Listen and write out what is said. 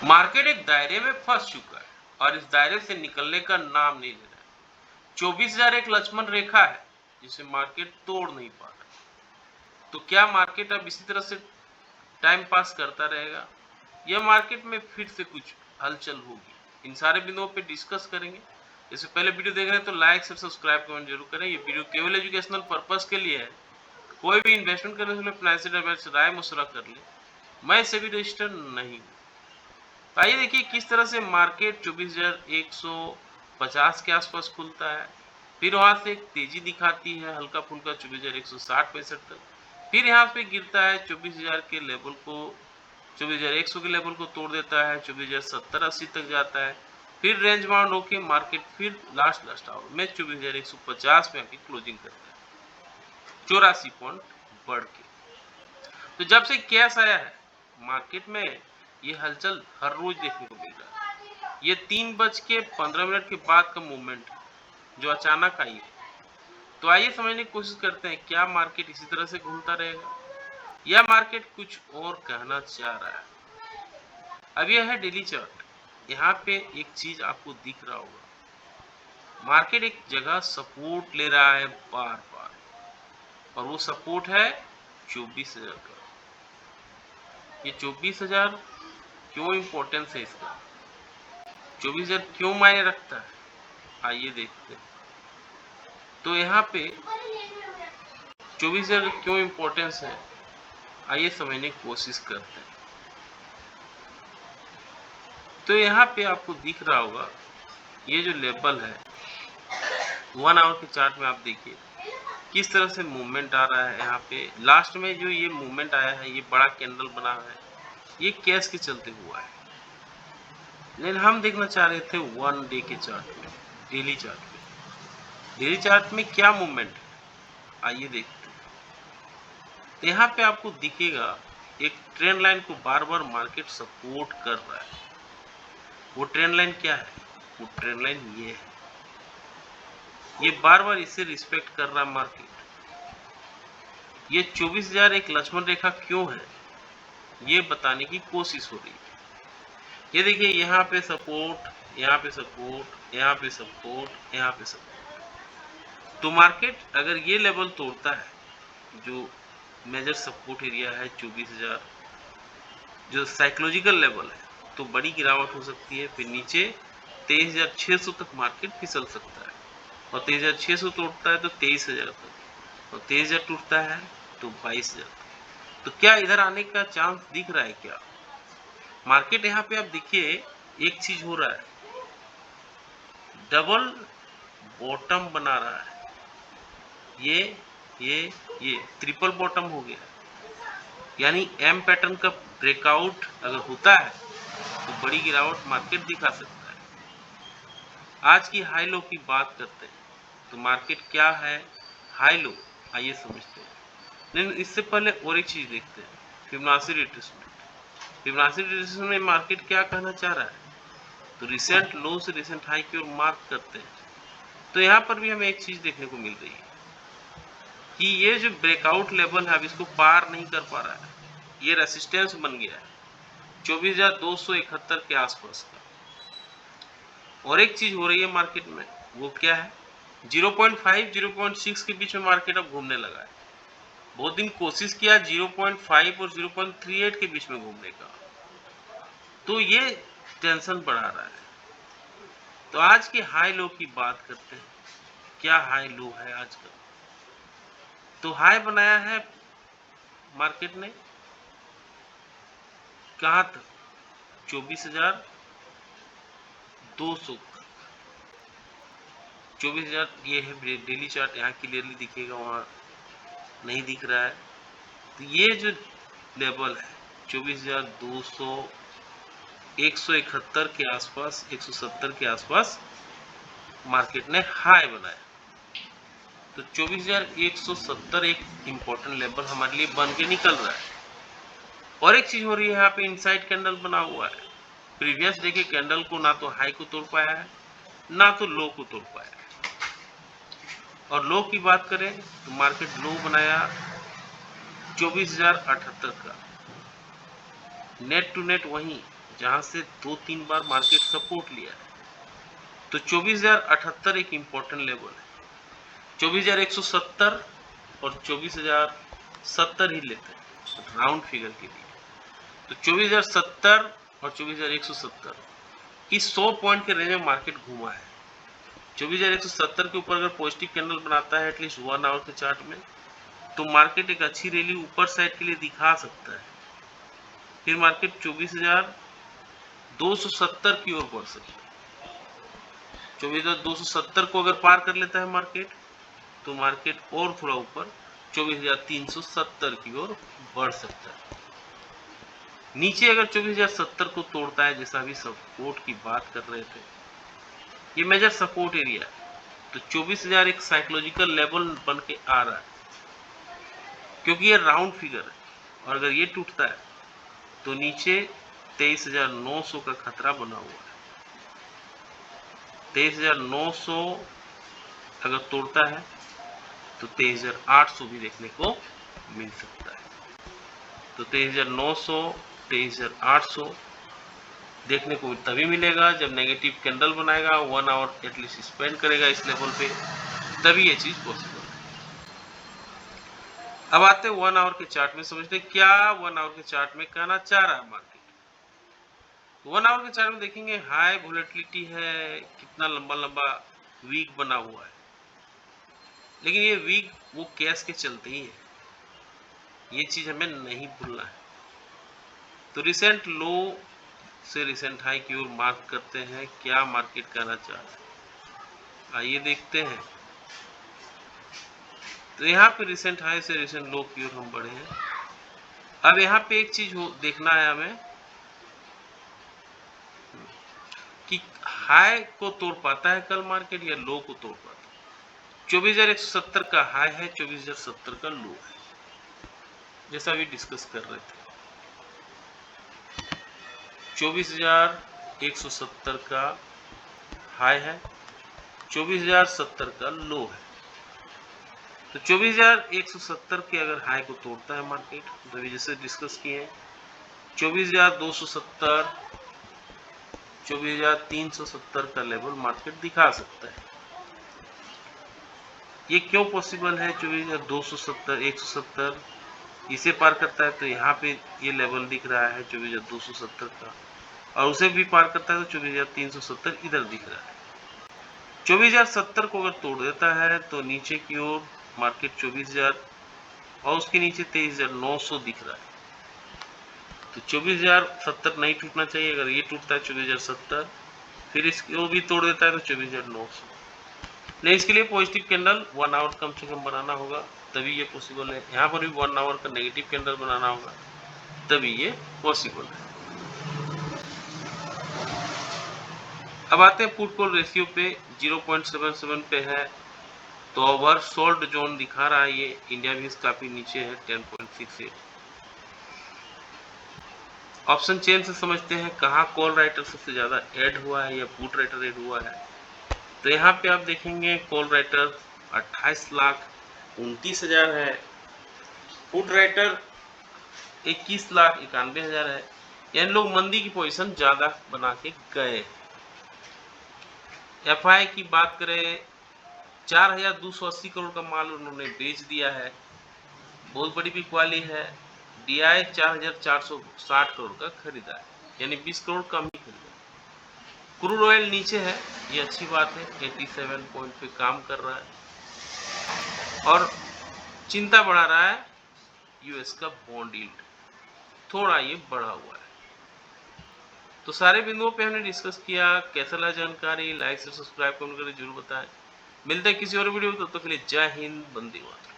Market एक दायरे में फंस चुका है और इस दायरे से निकलने का नाम नहीं ले रहा है। 24,000 एक लक्ष्मण रेखा है जिसे मार्केट तोड़ नहीं पा रहा। तो क्या मार्केट अब इसी तरह से टाइम पास करता रहेगा या मार्केट में फिर से कुछ हलचल होगी? इन सारे बिंदुओं पे डिस्कस करेंगे। इससे पहले वीडियो देख रहे हैं तो लाइक शेयर सब्सक्राइब कमेंट जरूर करें। ये वीडियो केवल एजुकेशनल पर्पस के लिए है। कोई भी इन्वेस्टमेंट करने से पहले फाइनेंशियल एडवाइस राय मशवरा कर ले। मैं सेबी रजिस्टर्ड नहीं हूँ। तो आइए देखिए किस तरह से मार्केट 24,150 के आसपास खुलता है, फिर वहां से एक तेजी दिखाती है हल्का फुल्का 24,160-65 तक, फिर यहाँ पे गिरता है 24,000 के लेवल को, 24,100 के लेवल को तोड़ देता है, 24,070-80 तक जाता है, फिर रेंज बाउंड होके मार्केट फिर लास्ट आवर में 24,150 में आके क्लोजिंग करता है 84 पॉइंट बढ़ के। तो जब से कैश आया है मार्केट में ये हलचल हर रोज देखने को मिल रहा है। ये 3:15 के बाद का मूवमेंट है जो अचानक आई है। तो आइए समझने की कोशिश करते हैं क्या मार्केट इसी तरह से घूमता रहेगा या मार्केट कुछ और कहना चाह रहा है। अब यह है डेली चार्ट। यहाँ पे एक चीज आपको दिख रहा होगा, मार्केट एक जगह सपोर्ट ले रहा है बार बार और वो सपोर्ट है 24,000 का। ये 24,000 क्यों इंपॉर्टेंस है इसका, 24,000 क्यों मायने रखता है, आइए देखते हैं। तो यहाँ पे 24,000 क्यों इंपॉर्टेंस है, आइए समझने की कोशिश करते हैं। तो यहाँ पे आपको दिख रहा होगा ये जो लेवल है 1 आवर के चार्ट में, आप देखिए किस तरह से मूवमेंट आ रहा है। यहाँ पे लास्ट में जो ये मूवमेंट आया है, ये बड़ा कैंडल बना है, ये कैश के चलते हुआ है। लेकिन हम देखना चाह रहे थे 1 डे के चार्ट में, डेली चार्ट में। डेली चार्ट में क्या मूवमेंट है, आइए देखते हैं। तो यहाँ पे आपको दिखेगा एक ट्रेंड लाइन को बार बार मार्केट सपोर्ट कर रहा है। वो ट्रेंड लाइन क्या है, वो ट्रेंड लाइन ये है, ये बार बार इसे रिस्पेक्ट कर रहा मार्केट। ये 24,000 एक लक्ष्मण रेखा क्यों है, ये बताने की कोशिश हो रही है। ये देखिए यहाँ पे सपोर्ट, यहाँ पे सपोर्ट, यहाँ पे सपोर्ट, यहाँ पे सपोर्ट। तो मार्केट अगर ये लेवल तोड़ता है जो मेजर सपोर्ट एरिया है 24,000, जो साइकोलॉजिकल लेवल है, तो बड़ी गिरावट हो सकती है। फिर नीचे 23,600 तक मार्केट फिसल सकता है और 23,600 तोड़ता है तो 23,000 तक, और 23,000 टूटता है तो 22,000 तक। तो क्या इधर आने का चांस दिख रहा है क्या मार्केट? यहाँ पे आप देखिए एक चीज हो रहा है, डबल बॉटम बना रहा है। ये ट्रिपल बॉटम हो गया, यानी एम पैटर्न का ब्रेकआउट अगर होता है तो बड़ी गिरावट मार्केट दिखा सकता है। आज की हाई लो की बात करते हैं तो मार्केट क्या है, हाई लो, आइए समझते हैं। लेकिन इससे पहले और एक चीज देखते हैं, फिबोनाची रिट्रेसमेंट। फिबोनाची रिट्रेसमेंट में मार्केट क्या कहना चाह रहा है, तो रिसेंट लो से रिसेंट हाई की ओर मार्क करते हैं। तो यहाँ पर भी हमें एक चीज देखने को मिल रही है कि ये जो ब्रेकआउट लेवल है अब इसको पार नहीं कर पा रहा है, ये रेसिस्टेंस बन गया है 24,271 के आसपास का। और एक चीज हो रही है मार्केट में, वो क्या है, 0.5 0.6 के बीच में मार्केट अब घूमने लगा है। बहुत दिन कोशिश किया 0.5 और 0.38 के बीच में घूमने का, तो ये टेंशन बढ़ा रहा है। तो आज की हाई लो की बात करते हैं, क्या हाई लो है आज का। तो हाई बनाया है मार्केट ने कहां तक, 24,200, 24,000। ये है डेली चार्ट, यहाँ क्लियरली दिखेगा, वहां नहीं दिख रहा है। तो ये जो लेवल है 24,200, 171 के आसपास, 170 के आसपास मार्केट ने हाई बनाया। तो 24,170 एक इंपॉर्टेंट लेवल हमारे लिए बन के निकल रहा है। और एक चीज हो रही है, यहाँ पे इनसाइड कैंडल बना हुआ है। प्रीवियस डे के कैंडल को ना तो हाई को तोड़ पाया है ना तो लो को तोड़ पाया है। और लो की बात करें तो मार्केट लो बनाया 24,078 का, नेट टू नेट वहीं जहां से 2-3 बार मार्केट सपोर्ट लिया है। तो 24,078 एक इम्पोर्टेंट लेवल है। 24,170 और 24,070 ही लेते हैं राउंड फिगर के लिए। तो 24,070 और 24,170 इस 100 पॉइंट के रेंज में मार्केट घूमा है। 24,170 के ऊपर अगर पॉजिटिव कैंडल बनाता है एटलीस्ट 1 आवर के चार्ट में, तो मार्केट एक अच्छी रैली ऊपर साइड के लिए दिखा सकता है। फिर मार्केट 24,270 की ओर बढ़ सकता है। 24,270 को अगर पार कर लेता है मार्केट, तो मार्केट और थोड़ा ऊपर 24,370 की ओर बढ़ सकता है। नीचे अगर 24,070 को तोड़ता है, जैसा अभी सपोर्ट की बात कर रहे थे, ये मेजर सपोर्ट एरिया है, तो 24,000 एक साइकोलॉजिकल लेवल बन के आ रहा है, क्योंकि ये राउंड फिगर है। और अगर ये टूटता है तो नीचे 23,900 का खतरा बना हुआ है। 23,900 अगर तोड़ता है तो 23,800 भी देखने को मिल सकता है। तो 23,900, 23,800 देखने को तभी मिलेगा जब नेगेटिव कैंडल बनाएगा, 1 आवर एटलीस्ट स्पेंड करेगा इस लेवल पे, तभी ये चीज पॉसिबल है। अब आते हैं 1 आवर के चार्ट में, समझते हैं क्या 1 आवर के चार्ट में कहना चाह रहा है मार्केट। 1 आवर के चार्ट में देखेंगे हाई वोलेटिलिटी है, कितना लंबा लंबा वीक बना हुआ है, लेकिन ये वीक वो कैश के चलते ही है, ये चीज हमें नहीं भूलना है। तो रिसेंट लो से रिसेंट हाई की ओर मार्क करते हैं, क्या मार्केट कहना चाह रहा है, आइए देखते हैं। तो यहाँ पे रिसेंट हाई से रिसेंट लो की ओर हम बढ़े हैं। अब यहाँ पे एक चीज देखना है हमें कि हाई को तोड़ पाता है कल मार्केट या लो को तोड़ पाता है। 24,170 का हाई है, 24,070 का लो है, जैसा भी डिस्कस कर रहे थे। 24,170 का हाई है, 24,070 का लो है। तो 24,170 के अगर हाई को तोड़ता है मार्केट, तो जैसे डिस्कस किए 24,270, 24,370 का लेवल मार्केट दिखा सकता है। ये क्यों पॉसिबल है? 24,270, 170 इसे पार करता है तो यहाँ पे ये लेवल दिख रहा है 24,270 का, और उसे भी पार करता है तो 24,370 इधर दिख रहा है। 24,070 को अगर तोड़ देता है तो नीचे की ओर मार्केट 24,000 और उसके नीचे 23,900 दिख रहा है। तो 24,070 नहीं टूटना चाहिए। अगर ये टूटता है 24,070, फिर इसको भी तोड़ देता है तो 24,900। नहीं, इसके लिए पॉजिटिव कैंडल 1 आवर कम से कम बनाना होगा, तभी ये पॉसिबल है। यहाँ पर भी 1 आवर का नेगेटिव कैंडल बनाना होगा, तभी ये पॉसिबल है। अब आते हैं पुट कॉल रेशियो पे, 0.77 पे है, तो ओवर सोल्ड जोन दिखा रहा है। ये इंडिया भी काफी नीचे है 10.68। ऑप्शन चेन से समझते हैं कहाँ कॉल राइटर सबसे ज्यादा ऐड हुआ है या पुट राइटर ऐड हुआ है। तो यहाँ पे आप देखेंगे कॉल राइटर 28,29,000 है, पुट राइटर 21,91,000 है। यानी लोग मंदी की पोजीशन ज्यादा बना के गए। एफआई की बात करें 4,280 करोड़ का माल उन्होंने बेच दिया है, बहुत बड़ी बिकवाली है। डीआई 4,460 करोड़ का खरीदा है, यानी 20 करोड़ कम ही खरीदा। क्रूड ऑयल नीचे है, ये अच्छी बात है, 87 पॉइंट पे काम कर रहा है और चिंता बढ़ा रहा है यूएस का बॉन्ड यील्ड, थोड़ा ये बढ़ा हुआ है। तो सारे बिंदुओं पे हमने डिस्कस किया। कैसा लगा जानकारी, लाइक से सब्सक्राइब कमेंट करके जरूर बताएं। मिलते हैं किसी और वीडियो में, तब तक के लिए जय हिंद, वंदे मातरम।